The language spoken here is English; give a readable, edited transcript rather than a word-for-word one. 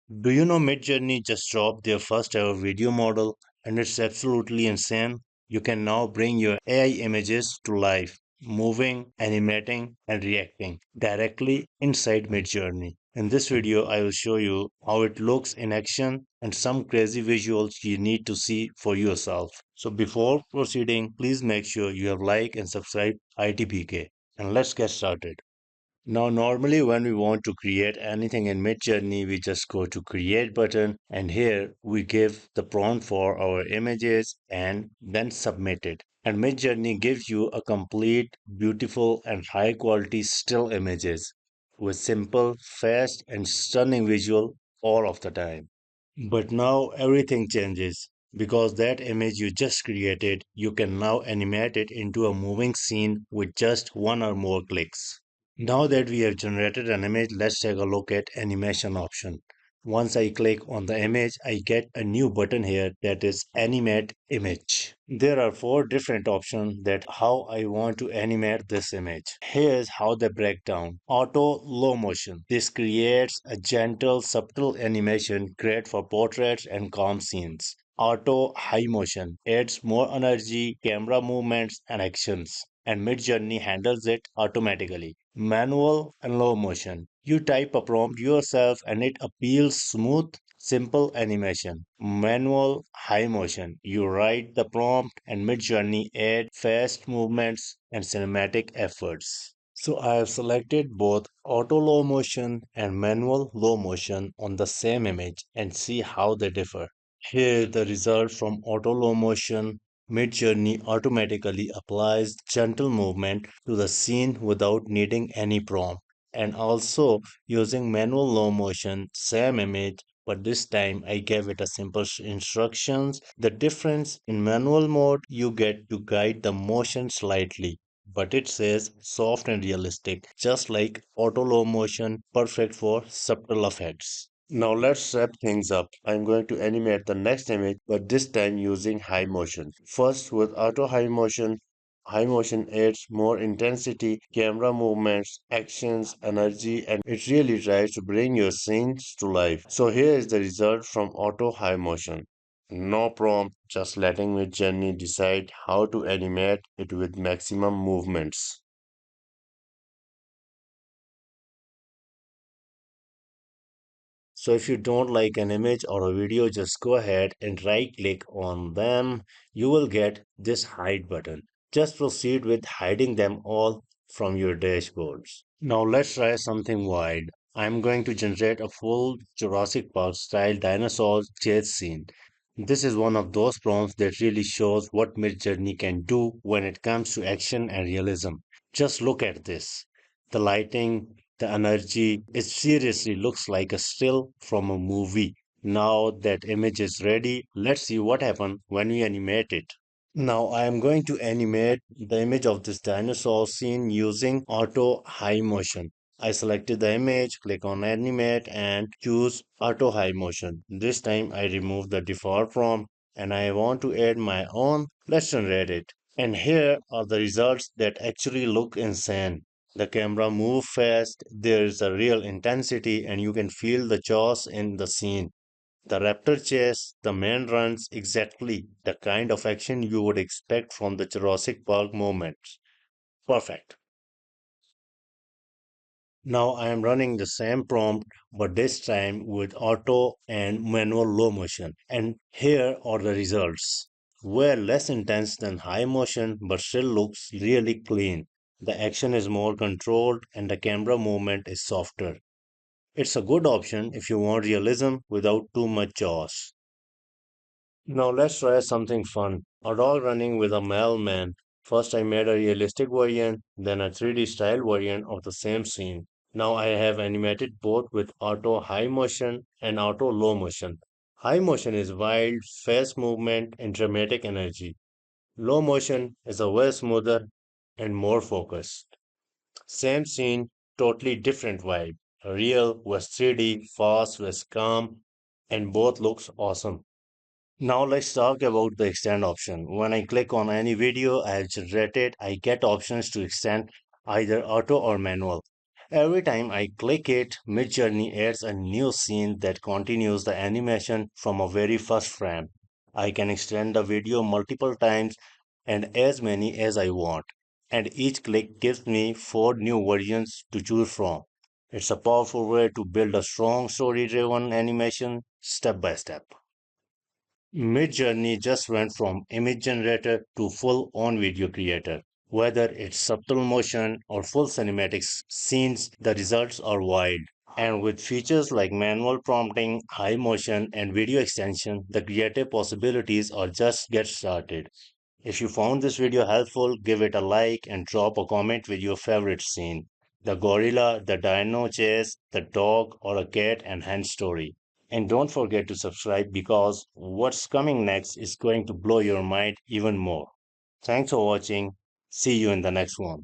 Do you know MidJourney just dropped their first ever video model and it's absolutely insane? You can now bring your AI images to life, moving, animating, and reacting directly inside MidJourney. In this video, I will show you how it looks in action and some crazy visuals you need to see for yourself. So before proceeding, please make sure you have like and subscribe ITPK. And let's get started. Now, normally when we want to create anything in MidJourney, we just go to create button and here we give the prompt for our images and then submit it. And MidJourney gives you a complete, beautiful and high quality still images with simple, fast and stunning visual all of the time. But now everything changes because that image you just created, you can now animate it into a moving scene with just one or more clicks. Now that we have generated an image, let's take a look at animation option. Once I click on the image, I get a new button here that is animate image. There are four different options that how I want to animate this image. Here's how they break down. Auto low motion. This creates a gentle, subtle animation great for portraits and calm scenes. Auto high motion adds more energy, camera movements, and actions, and MidJourney handles it automatically. Manual and low motion. You type a prompt yourself and it appeals smooth, simple animation. Manual high motion. You write the prompt and MidJourney add fast movements and cinematic efforts. So I have selected both auto low motion and manual low motion on the same image and see how they differ. Here, the result from auto low motion. MidJourney automatically applies gentle movement to the scene without needing any prompt. And also using manual low motion, same image, but this time I gave it a simple instructions. The difference in manual mode, you get to guide the motion slightly. But it says soft and realistic, just like auto low motion, perfect for subtle effects. Now let's wrap things up. I'm going to animate the next image, but this time using high motion. First, with auto high motion adds more intensity, camera movements, actions, energy, and it really tries to bring your scenes to life. So here is the result from auto high motion. No prompt, just letting MidJourney decide how to animate it with maximum movements. So if you don't like an image or a video, just go ahead and right click on them. You will get this hide button. Just proceed with hiding them all from your dashboards. Now let's try something wild. I'm going to generate a full Jurassic Park-style dinosaur chase scene. This is one of those prompts that really shows what Midjourney can do when it comes to action and realism. Just look at this. The lighting, the energy, it seriously looks like a still from a movie. Now that image is ready, let's see what happens when we animate it. Now I am going to animate the image of this dinosaur scene using auto high motion. I selected the image, click on animate and choose auto high motion. This time I remove the default prompt and I want to add my own. Let's generate it. And here are the results that actually look insane. The camera moves fast, there is a real intensity and you can feel the jaws in the scene. The raptor chase, the man runs exactly the kind of action you would expect from the Jurassic Park moments. Perfect. Now I am running the same prompt, but this time with auto and manual low motion. And here are the results. Were less intense than high motion, but still looks really clean. The action is more controlled and the camera movement is softer. It's a good option if you want realism without too much jaws. Now let's try something fun. A dog running with a mailman. First I made a realistic version, then a 3D style version of the same scene. Now I have animated both with auto high motion and auto low motion. High motion is wild, fast movement and dramatic energy. Low motion is a way smoother and more focused. Same scene, totally different vibe. Real was 3D, fast was calm, and both looks awesome. Now let's talk about the extend option. When I click on any video I have generated, I get options to extend either auto or manual. Every time I click it, MidJourney adds a new scene that continues the animation from a very first frame. I can extend the video multiple times and as many as I want, and each click gives me four new versions to choose from. It's a powerful way to build a strong story driven animation step by step. Midjourney just went from image generator to full on video creator. Whether it's subtle motion or full cinematics scenes, the results are wild. And with features like manual prompting, high motion, and video extension, the creative possibilities are just get started. If you found this video helpful, give it a like and drop a comment with your favorite scene. The gorilla, the dino chase, the dog, or a cat and hen story. And don't forget to subscribe because what's coming next is going to blow your mind even more. Thanks for watching. See you in the next one.